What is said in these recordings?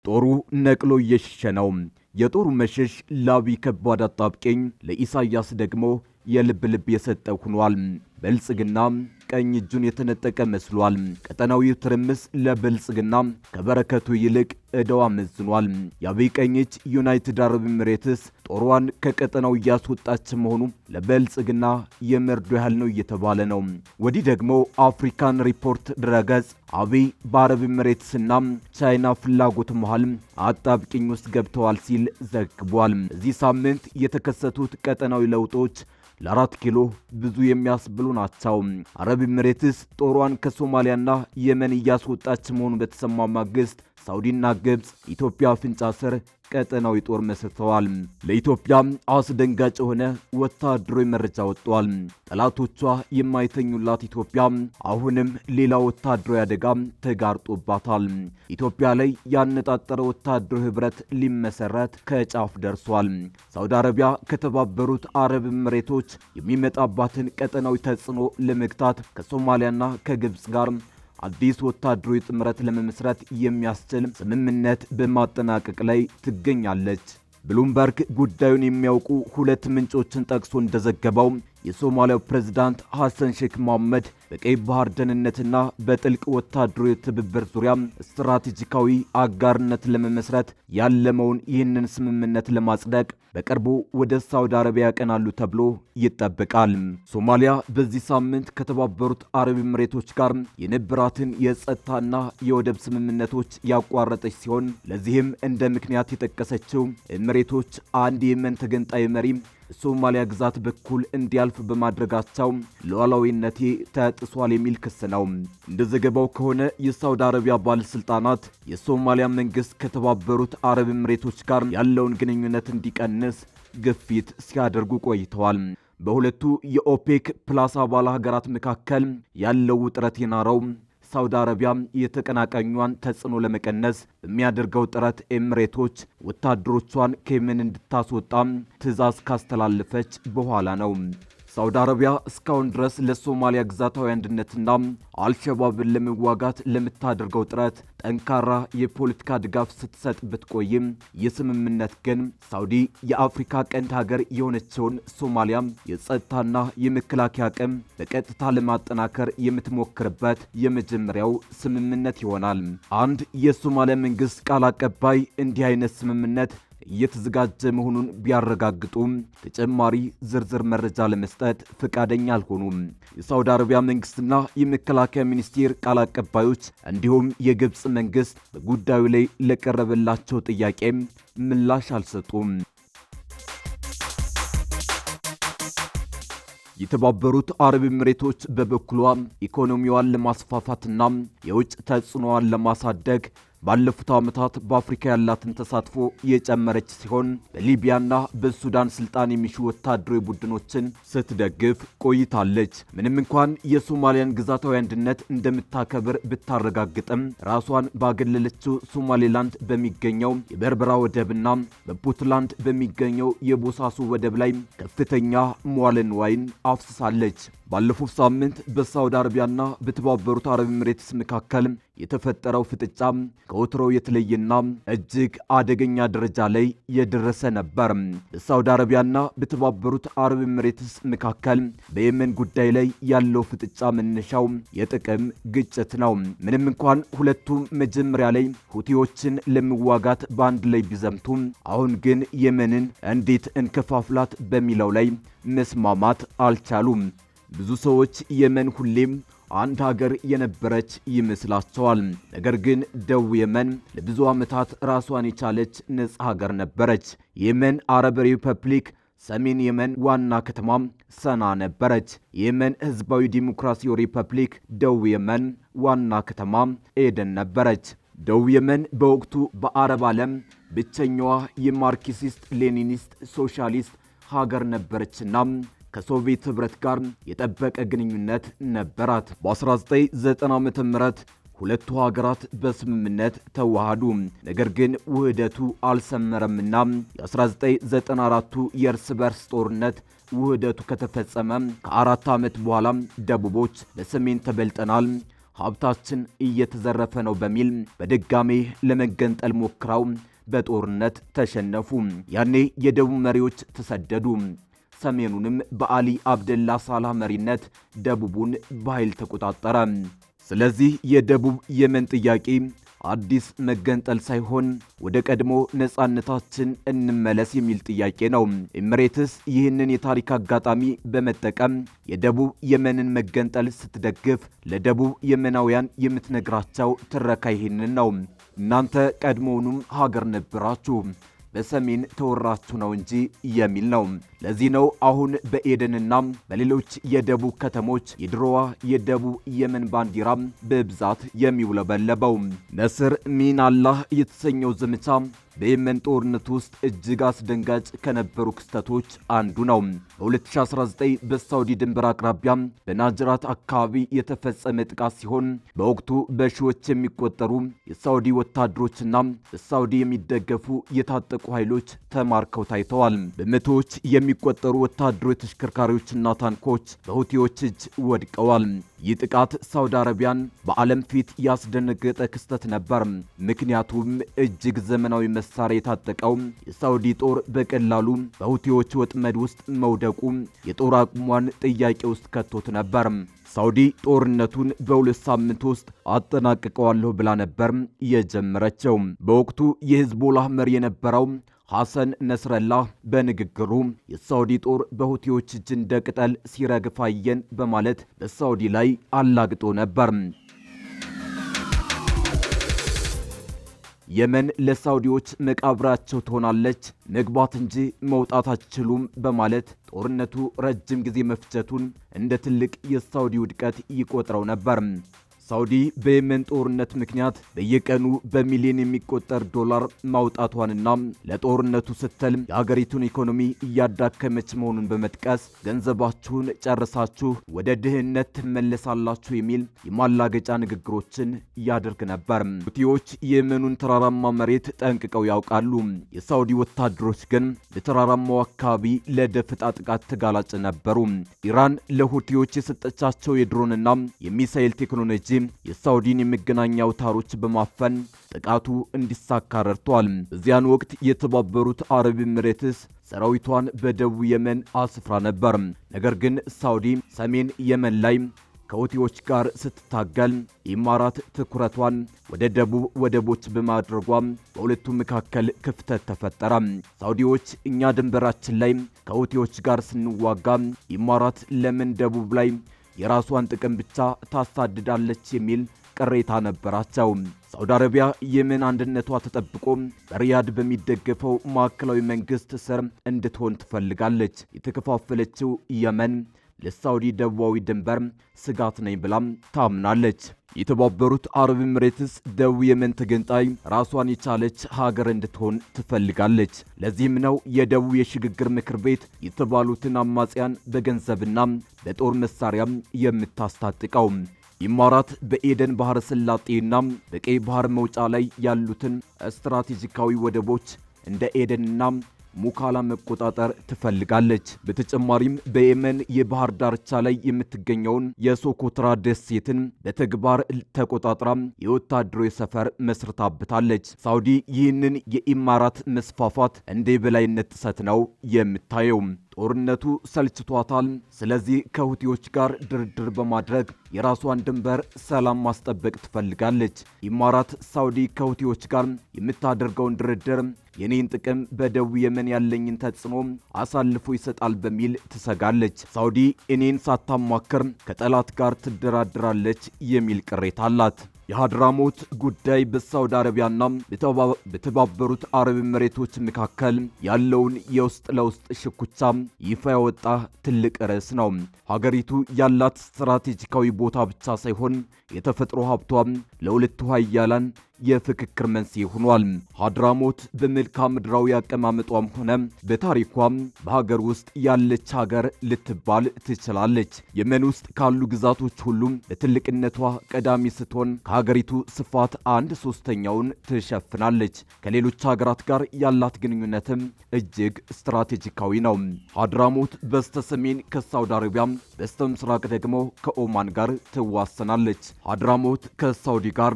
ጦሩ ነቅሎ እየሸሸ ነው። የጦሩ መሸሽ ለአብይ ከባድ አጣብቂኝ፣ ለኢሳያስ ደግሞ የልብ የሰጠ ሆኗል። ብልጽግና ቀኝ እጁን የተነጠቀ መስሏል። ቀጠናዊው ትርምስ ለብልጽግና ከበረከቱ ይልቅ ዕዳው አመዝኗል። የአብይ ቀኝ እጅ ዩናይትድ አረብ ኤሚሬትስ ጦሯን ከቀጠናው እያስወጣች መሆኑ ለብልጽግና የመርዶ ያህል ነው እየተባለ ነው። ወዲህ ደግሞ አፍሪካን ሪፖርት ድረገጽ አብይ በአረብ ኤሚሬትስና ቻይና ፍላጎት መሃል አጣብቂኝ ውስጥ ገብተዋል ሲል ዘግቧል። እዚህ ሳምንት የተከሰቱት ቀጠናዊ ለውጦች ለ4 ኪሎ ብዙ የሚያስብሉ ናቸው። አረብ ኤሚሬትስ ጦሯን ከሶማሊያና የመን እያስወጣች መሆኑ በተሰማ ማግስት ሳውዲና ግብጽ ኢትዮጵያ አፍንጫ ስር ቀጠናዊ ጦር መስርተዋል። ለኢትዮጵያ አስደንጋጭ የሆነ ወታደራዊ መረጃ ወጥቷል። ጠላቶቿ የማይተኙላት ኢትዮጵያ አሁንም ሌላ ወታደራዊ አደጋ ተጋርጦባታል። ኢትዮጵያ ላይ ያነጣጠረ ወታደራዊ ህብረት ሊመሰረት ከጫፍ ደርሷል። ሳውዲ አረቢያ ከተባበሩት አረብ ኤሚሬቶች የሚመጣባትን ቀጠናዊ ተጽዕኖ ለመግታት ከሶማሊያና ከግብጽ ጋር አዲስ ወታደራዊ ጥምረት ለመመስረት የሚያስችል ስምምነት በማጠናቀቅ ላይ ትገኛለች። ብሉምበርግ ጉዳዩን የሚያውቁ ሁለት ምንጮችን ጠቅሶ እንደዘገበው የሶማሊያው ፕሬዝዳንት ሐሰን ሼክ መሐመድ በቀይ ባህር ደህንነትና በጥልቅ ወታደራዊ ትብብር ዙሪያ ስትራቴጂካዊ አጋርነት ለመመስረት ያለመውን ይህንን ስምምነት ለማጽደቅ በቅርቡ ወደ ሳውዲ አረቢያ ያቀናሉ ተብሎ ይጠበቃል። ሶማሊያ በዚህ ሳምንት ከተባበሩት አረብ ኤሚሬቶች ጋር የነበራትን የጸጥታና የወደብ ስምምነቶች ያቋረጠች ሲሆን ለዚህም እንደ ምክንያት የጠቀሰችው ኤሚሬቶች አንድ የመን ተገንጣይ መሪ ሶማሊያ ግዛት በኩል እንዲያልፍ በማድረጋቸው ሉዓላዊነቴ ተጥሷል የሚል ክስ ነው። እንደ ዘገባው ከሆነ የሳውዲ አረቢያ ባለስልጣናት የሶማሊያ መንግስት ከተባበሩት አረብ ኤሚሬቶች ጋር ያለውን ግንኙነት እንዲቀንስ ግፊት ሲያደርጉ ቆይተዋል። በሁለቱ የኦፔክ ፕላስ አባል ሀገራት መካከል ያለው ውጥረት የናረው ሳውዲ አረቢያ የተቀናቃኟን ተጽዕኖ ለመቀነስ በሚያደርገው ጥረት ኤሚሬቶች ወታደሮቿን ከየመን እንድታስወጣ ትዕዛዝ ካስተላለፈች በኋላ ነው። ሳውዲ አረቢያ እስካሁን ድረስ ለሶማሊያ ግዛታዊ አንድነትና አልሸባብን ለመዋጋት ለምታደርገው ጥረት ጠንካራ የፖለቲካ ድጋፍ ስትሰጥ ብትቆይም የስምምነት ግን ሳውዲ የአፍሪካ ቀንድ ሀገር የሆነችውን ሶማሊያ የጸጥታና የመከላከያ አቅም በቀጥታ ለማጠናከር የምትሞክርበት የመጀመሪያው ስምምነት ይሆናል። አንድ የሶማሊያ መንግስት ቃል አቀባይ እንዲህ አይነት ስምምነት እየተዘጋጀ መሆኑን ቢያረጋግጡም ተጨማሪ ዝርዝር መረጃ ለመስጠት ፈቃደኛ አልሆኑም። የሳውዲ አረቢያ መንግስትና የመከላከያ ሚኒስቴር ቃል አቀባዮች እንዲሁም የግብጽ መንግስት በጉዳዩ ላይ ለቀረበላቸው ጥያቄ ምላሽ አልሰጡም። የተባበሩት አረብ ኤሚሬቶች በበኩሏ ኢኮኖሚዋን ለማስፋፋትና የውጭ ተጽዕኖዋን ለማሳደግ ባለፉት ዓመታት በአፍሪካ ያላትን ተሳትፎ የጨመረች ሲሆን በሊቢያና በሱዳን ስልጣን የሚሹ ወታደራዊ ቡድኖችን ስትደግፍ ቆይታለች። ምንም እንኳን የሶማሊያን ግዛታዊ አንድነት እንደምታከብር ብታረጋግጥም ራሷን ባገለለችው ሶማሌላንድ በሚገኘው የበርበራ ወደብና በፑንትላንድ በሚገኘው የቦሳሶ ወደብ ላይ ከፍተኛ መዋዕለ ንዋይን አፍስሳለች። ባለፉት ሳምንት በሳውዲ አረቢያና በተባበሩት አረብ ኤሚሬትስ መካከል የተፈጠረው ፍጥጫ ከወትሮው የተለየና እጅግ አደገኛ ደረጃ ላይ የደረሰ ነበር። በሳውዲ አረቢያና በተባበሩት አረብ ኤሚሬትስ መካከል በየመን ጉዳይ ላይ ያለው ፍጥጫ መነሻው የጥቅም ግጭት ነው። ምንም እንኳን ሁለቱም መጀመሪያ ላይ ሁቲዎችን ለመዋጋት በአንድ ላይ ቢዘምቱም አሁን ግን የመንን እንዴት እንከፋፍላት በሚለው ላይ መስማማት አልቻሉም። ብዙ ሰዎች የመን ሁሌም አንድ ሀገር የነበረች ይመስላቸዋል። ነገር ግን ደቡብ የመን ለብዙ ዓመታት ራሷን የቻለች ነጻ ሀገር ነበረች። የመን አረብ ሪፐብሊክ ሰሜን የመን ዋና ከተማ ሰና ነበረች። የየመን ህዝባዊ ዲሞክራሲያዊ ሪፐብሊክ ደቡብ የመን ዋና ከተማ ኤደን ነበረች። ደቡብ የመን በወቅቱ በአረብ ዓለም ብቸኛዋ የማርክሲስት ሌኒኒስት ሶሻሊስት ሀገር ነበረችና ከሶቪየት ህብረት ጋር የጠበቀ ግንኙነት ነበራት። በ1990 ዓ.ም ሁለቱ ሀገራት በስምምነት ተዋሃዱ። ነገር ግን ውህደቱ አልሰመረምና የ1994ቱ የእርስ በርስ ጦርነት ውህደቱ ከተፈጸመ ከ4 ዓመት በኋላ ደቡቦች በሰሜን ተበልጠናል፣ ሀብታችን እየተዘረፈ ነው በሚል በድጋሜ ለመገንጠል ሞክረው በጦርነት ተሸነፉ። ያኔ የደቡብ መሪዎች ተሰደዱ። ሰሜኑንም በአሊ አብደላ ሳላህ መሪነት ደቡቡን በኃይል ተቆጣጠረ። ስለዚህ የደቡብ የመን ጥያቄ አዲስ መገንጠል ሳይሆን ወደ ቀድሞ ነጻነታችን እንመለስ የሚል ጥያቄ ነው። ኤምሬትስ ይህንን የታሪክ አጋጣሚ በመጠቀም የደቡብ የመንን መገንጠል ስትደግፍ ለደቡብ የመናውያን የምትነግራቸው ትረካ ይህንን ነው። እናንተ ቀድሞውኑም ሀገር ነበራችሁ፣ በሰሜን ተወራችሁ ነው እንጂ የሚል ነው። ለዚህ ነው አሁን በኤደንና በሌሎች የደቡብ ከተሞች የድሮዋ የደቡብ የመን ባንዲራ በብዛት የሚውለበለበው። ነስር ሚን አላህ የተሰኘው ዘመቻ በየመን ጦርነት ውስጥ እጅግ አስደንጋጭ ከነበሩ ክስተቶች አንዱ ነው። በ2019 በሳውዲ ድንበር አቅራቢያ በናጅራት አካባቢ የተፈጸመ ጥቃት ሲሆን በወቅቱ በሺዎች የሚቆጠሩ የሳውዲ ወታደሮችና በሳውዲ የሚደገፉ የታጠቁ ኃይሎች ተማርከው ታይተዋል። በመቶዎች የሚቆጠሩ ወታደሮች ተሽከርካሪዎችና ታንኮች በሁቲዎች እጅ ወድቀዋል። ይህ ጥቃት ሳውዲ አረቢያን በዓለም ፊት ያስደነገጠ ክስተት ነበር። ምክንያቱም እጅግ ዘመናዊ መሳሪያ የታጠቀው የሳውዲ ጦር በቀላሉ በሁቲዎች ወጥመድ ውስጥ መውደቁ የጦር አቅሟን ጥያቄ ውስጥ ከቶት ነበር። ሳውዲ ጦርነቱን በሁለት ሳምንት ውስጥ አጠናቅቀዋለሁ ብላ ነበር የጀመረችው። በወቅቱ የሂዝቦላህ መሪ የነበረው ሐሰን ነስረላህ በንግግሩ የሳውዲ ጦር በሁቲዎች እጅ እንደ ቅጠል ሲረግፍ አየን በማለት በሳውዲ ላይ አላግጦ ነበር። የመን ለሳውዲዎች መቃብራቸው ትሆናለች፣ መግባት እንጂ መውጣት አትችሉም በማለት ጦርነቱ ረጅም ጊዜ መፍጀቱን እንደ ትልቅ የሳውዲ ውድቀት ይቆጥረው ነበር። ሳውዲ በየመን ጦርነት ምክንያት በየቀኑ በሚሊዮን የሚቆጠር ዶላር ማውጣቷንና ለጦርነቱ ስትል የሀገሪቱን ኢኮኖሚ እያዳከመች መሆኑን በመጥቀስ ገንዘባችሁን ጨርሳችሁ ወደ ድህነት ትመለሳላችሁ የሚል የማላገጫ ንግግሮችን ያደርግ ነበር። ሁቲዎች የየመኑን ተራራማ መሬት ጠንቅቀው ያውቃሉ። የሳውዲ ወታደሮች ግን በተራራማው አካባቢ ለደፈጣ ጥቃት ተጋላጭ ነበሩ። ኢራን ለሁቲዎች የሰጠቻቸው የድሮንና የሚሳኤል ቴክኖሎጂ የሳውዲን የመገናኛ አውታሮች በማፈን ጥቃቱ እንዲሳካ ረድቷል። በዚያን ወቅት የተባበሩት አረብ ኤሚሬትስ ሰራዊቷን በደቡብ የመን አስፍራ ነበር። ነገር ግን ሳውዲ ሰሜን የመን ላይ ከሁቲዎች ጋር ስትታገል ኢማራት ትኩረቷን ወደ ደቡብ ወደቦች በማድረጓ በሁለቱ መካከል ክፍተት ተፈጠረ። ሳውዲዎች እኛ ድንበራችን ላይ ከሁቲዎች ጋር ስንዋጋ ኢማራት ለምን ደቡብ ላይ የራሷን ጥቅም ብቻ ታሳድዳለች የሚል ቅሬታ ነበራቸው። ሳውዲ አረቢያ የመን አንድነቷ ተጠብቆ በሪያድ በሚደገፈው ማዕከላዊ መንግስት ስር እንድትሆን ትፈልጋለች። የተከፋፈለችው የመን ለሳውዲ ደቡባዊ ድንበር ስጋት ነኝ ብላም ታምናለች። የተባበሩት አረብ ኤሚሬትስ ደቡብ የመን ተገንጣይ ራሷን የቻለች ሀገር እንድትሆን ትፈልጋለች። ለዚህም ነው የደቡብ የሽግግር ምክር ቤት የተባሉትን አማጽያን በገንዘብና በጦር መሳሪያ የምታስታጥቀው። ኢማራት በኤደን ባህረ ሰላጤና በቀይ ባህር መውጫ ላይ ያሉትን ስትራቴጂካዊ ወደቦች እንደ ኤደንና ሙካላ መቆጣጠር ትፈልጋለች። በተጨማሪም በየመን የባህር ዳርቻ ላይ የምትገኘውን የሶኮትራ ደሴትን በተግባር ተቆጣጥራ የወታደራዊ ሰፈር መስርታብታለች። ሳውዲ ይህንን የኢማራት መስፋፋት እንደ የበላይነት ጥሰት ነው የምታየው። ጦርነቱ ሰልችቷታል። ስለዚህ ከሁቲዎች ጋር ድርድር በማድረግ የራሷን ድንበር ሰላም ማስጠበቅ ትፈልጋለች። ኢማራት ሳውዲ ከሁቲዎች ጋር የምታደርገውን ድርድር የኔን ጥቅም በደቡብ የመን ያለኝን ተጽዕኖ አሳልፎ ይሰጣል በሚል ትሰጋለች። ሳውዲ እኔን ሳታማክር ከጠላት ጋር ትደራደራለች የሚል ቅሬታ አላት። የሀድራሞት ጉዳይ በሳውዲ አረቢያና በተባበሩት አረብ ኤሚሬቶች መካከል ያለውን የውስጥ ለውስጥ ሽኩቻ ይፋ ያወጣ ትልቅ ርዕስ ነው። ሀገሪቱ ያላት ስትራቴጂካዊ ቦታ ብቻ ሳይሆን የተፈጥሮ ሀብቷ ለሁለቱ ሀያላን የፍክክር መንስኤ ሆኗል። ሀድራሞት በመልክዓ ምድራዊ አቀማመጧም ሆነ በታሪኳም በሀገር ውስጥ ያለች ሀገር ልትባል ትችላለች። የመን ውስጥ ካሉ ግዛቶች ሁሉም በትልቅነቷ ቀዳሚ ስትሆን ከሀገሪቱ ስፋት 1/3ኛውን ትሸፍናለች። ከሌሎች ሀገራት ጋር ያላት ግንኙነትም እጅግ ስትራቴጂካዊ ነው። ሀድራሞት በስተሰሜን ከሳውዲ አረቢያ፣ በስተምስራቅ ደግሞ ከኦማን ጋር ትዋሰናለች። ሀድራሞት ከሳውዲ ጋር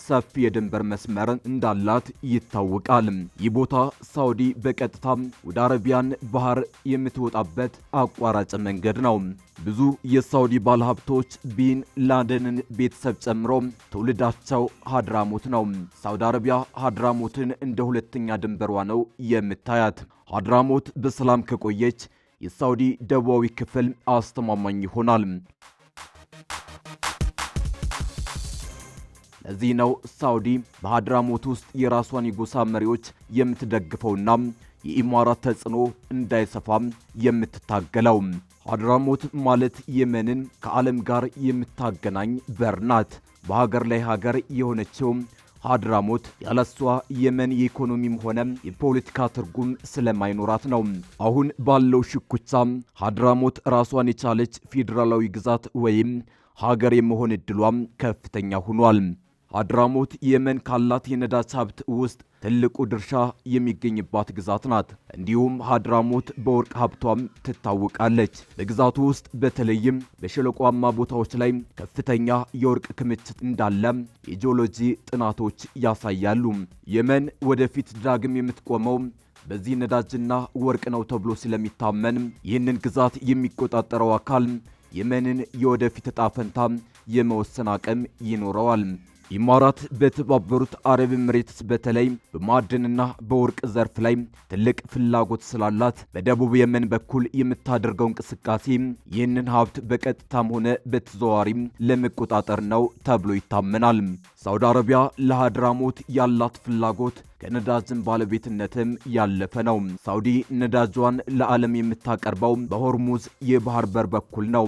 ሰፊ የድንበር መስመር እንዳላት ይታወቃል። ይህ ቦታ ሳውዲ በቀጥታ ወደ አረቢያን ባህር የምትወጣበት አቋራጭ መንገድ ነው። ብዙ የሳውዲ ባለሀብቶች ቢን ላደንን ቤተሰብ ጨምሮ ትውልዳቸው ሀድራሞት ነው። ሳውዲ አረቢያ ሀድራሞትን እንደ ሁለተኛ ድንበሯ ነው የምታያት። ሀድራሞት በሰላም ከቆየች የሳውዲ ደቡባዊ ክፍል አስተማማኝ ይሆናል። ለዚህ ነው ሳውዲ በሀድራሞት ውስጥ የራሷን የጎሳ መሪዎች የምትደግፈውና የኢማራት ተጽዕኖ እንዳይሰፋም የምትታገለው። ሀድራሞት ማለት የመንን ከዓለም ጋር የምታገናኝ በር ናት። በሀገር ላይ ሀገር የሆነችው ሀድራሞት ያለሷ የመን የኢኮኖሚም ሆነ የፖለቲካ ትርጉም ስለማይኖራት ነው። አሁን ባለው ሽኩቻ ሀድራሞት ራሷን የቻለች ፌዴራላዊ ግዛት ወይም ሀገር የመሆን ዕድሏም ከፍተኛ ሆኗል። ሀድራሞት የመን ካላት የነዳጅ ሀብት ውስጥ ትልቁ ድርሻ የሚገኝባት ግዛት ናት። እንዲሁም ሀድራሞት በወርቅ ሀብቷም ትታወቃለች። በግዛቱ ውስጥ በተለይም በሸለቋማ ቦታዎች ላይ ከፍተኛ የወርቅ ክምችት እንዳለ የጂኦሎጂ ጥናቶች ያሳያሉ። የመን ወደፊት ዳግም የምትቆመው በዚህ ነዳጅና ወርቅ ነው ተብሎ ስለሚታመን ይህንን ግዛት የሚቆጣጠረው አካል የመንን የወደፊት ዕጣ ፈንታ የመወሰን አቅም ይኖረዋል። ኢማራት በተባበሩት አረብ ኤሚሬትስ በተለይ በማዕድንና በወርቅ ዘርፍ ላይ ትልቅ ፍላጎት ስላላት በደቡብ የመን በኩል የምታደርገው እንቅስቃሴ ይህንን ሀብት በቀጥታም ሆነ በተዘዋዋሪ ለመቆጣጠር ነው ተብሎ ይታመናል። ሳውዲ አረቢያ ለሀድራሞት ያላት ፍላጎት ከነዳጅን ባለቤትነትም ያለፈ ነው። ሳውዲ ነዳጇን ለዓለም የምታቀርበው በሆርሙዝ የባህር በር በኩል ነው።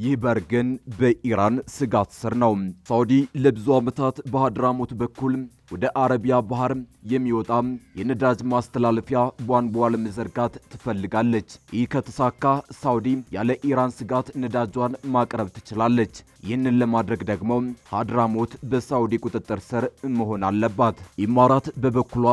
ይህ በር ግን በኢራን ስጋት ስር ነው። ሳውዲ ለብዙ ዓመታት በሀድራሞት በኩል ወደ አረቢያ ባህር የሚወጣ የነዳጅ ማስተላለፊያ ቧንቧ ለመዘርጋት ትፈልጋለች። ይህ ከተሳካ ሳውዲ ያለ ኢራን ስጋት ነዳጇን ማቅረብ ትችላለች። ይህንን ለማድረግ ደግሞ ሀድራሞት በሳውዲ ቁጥጥር ስር መሆን አለባት። ኢማራት በበኩሏ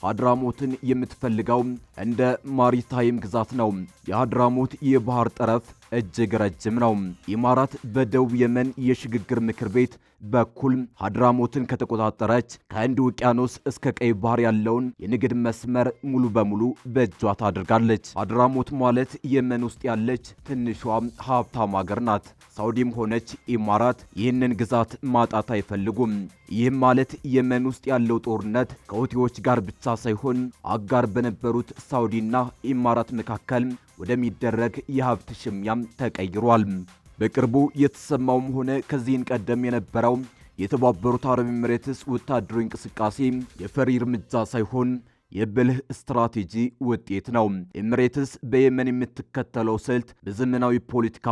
ሀድራሞትን የምትፈልገው እንደ ማሪታይም ግዛት ነው። የሀድራሞት የባህር ጠረፍ እጅግ ረጅም ነው። ኢማራት በደቡብ የመን የሽግግር ምክር ቤት በኩል ሀድራሞትን ከተቆጣጠረች ከህንድ ውቅያኖስ እስከ ቀይ ባህር ያለውን የንግድ መስመር ሙሉ በሙሉ በእጇ ታድርጋለች። ሀድራሞት ማለት የመን ውስጥ ያለች ትንሿ ሀብታም ሀገር ናት። ሳውዲም ሆነች ኢማራት ይህንን ግዛት ማጣት አይፈልጉም። ይህም ማለት የመን ውስጥ ያለው ጦርነት ከሁቲዎች ጋር ብቻ ሳይሆን አጋር በነበሩት ሳውዲና ኢማራት መካከል ወደሚደረግ የሀብት ሽሚያም ተቀይሯል። በቅርቡ የተሰማውም ሆነ ከዚህን ቀደም የነበረው የተባበሩት አረብ ኤሚሬትስ ወታደራዊ እንቅስቃሴ የፈሪ እርምጃ ሳይሆን የብልህ ስትራቴጂ ውጤት ነው። ኤሚሬትስ በየመን የምትከተለው ስልት በዘመናዊ ፖለቲካ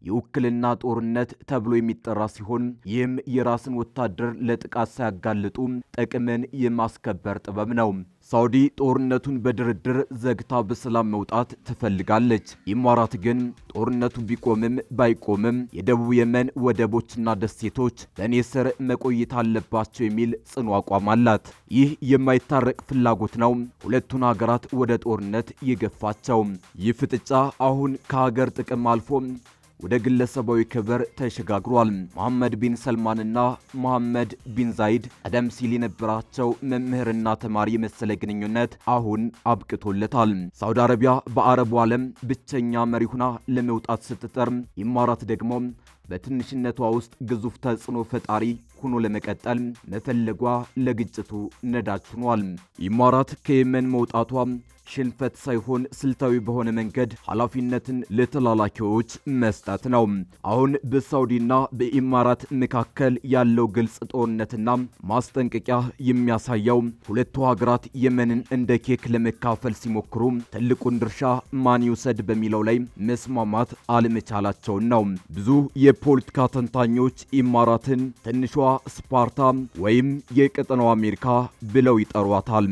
የውክልና ጦርነት ተብሎ የሚጠራ ሲሆን ይህም የራስን ወታደር ለጥቃት ሳያጋልጡ ጥቅምን የማስከበር ጥበብ ነው። ሳውዲ ጦርነቱን በድርድር ዘግታ በሰላም መውጣት ትፈልጋለች። ኢማራት ግን ጦርነቱ ቢቆምም ባይቆምም የደቡብ የመን ወደቦችና ደሴቶች በእኔ ስር መቆየት አለባቸው የሚል ጽኑ አቋም አላት። ይህ የማይታረቅ ፍላጎት ነው ሁለቱን ሀገራት ወደ ጦርነት የገፋቸው። ይህ ፍጥጫ አሁን ከሀገር ጥቅም አልፎ ወደ ግለሰባዊ ክብር ተሸጋግሯል። መሐመድ ቢን ሰልማንና መሐመድ ቢን ዛይድ ቀደም ሲል የነበራቸው መምህርና ተማሪ የመሰለ ግንኙነት አሁን አብቅቶለታል። ሳውዲ አረቢያ በአረቡ ዓለም ብቸኛ መሪ ሆና ለመውጣት ስትጥር፣ ኢማራት ደግሞ በትንሽነቷ ውስጥ ግዙፍ ተጽዕኖ ፈጣሪ ሆኖ ለመቀጠል መፈለጓ ለግጭቱ ነዳጅ ሆኗል። ኢማራት ከየመን መውጣቷ ሽንፈት ሳይሆን ስልታዊ በሆነ መንገድ ኃላፊነትን ለተላላኪዎች መስጠት ነው። አሁን በሳውዲና በኢማራት መካከል ያለው ግልጽ ጦርነትና ማስጠንቀቂያ የሚያሳየው ሁለቱ ሀገራት የመንን እንደ ኬክ ለመካፈል ሲሞክሩ ትልቁን ድርሻ ማን ይውሰድ በሚለው ላይ መስማማት አለመቻላቸውን ነው። ብዙ የፖለቲካ ተንታኞች ኢማራትን ትንሿ ስፓርታ ወይም የቀጠናው አሜሪካ ብለው ይጠሯታል።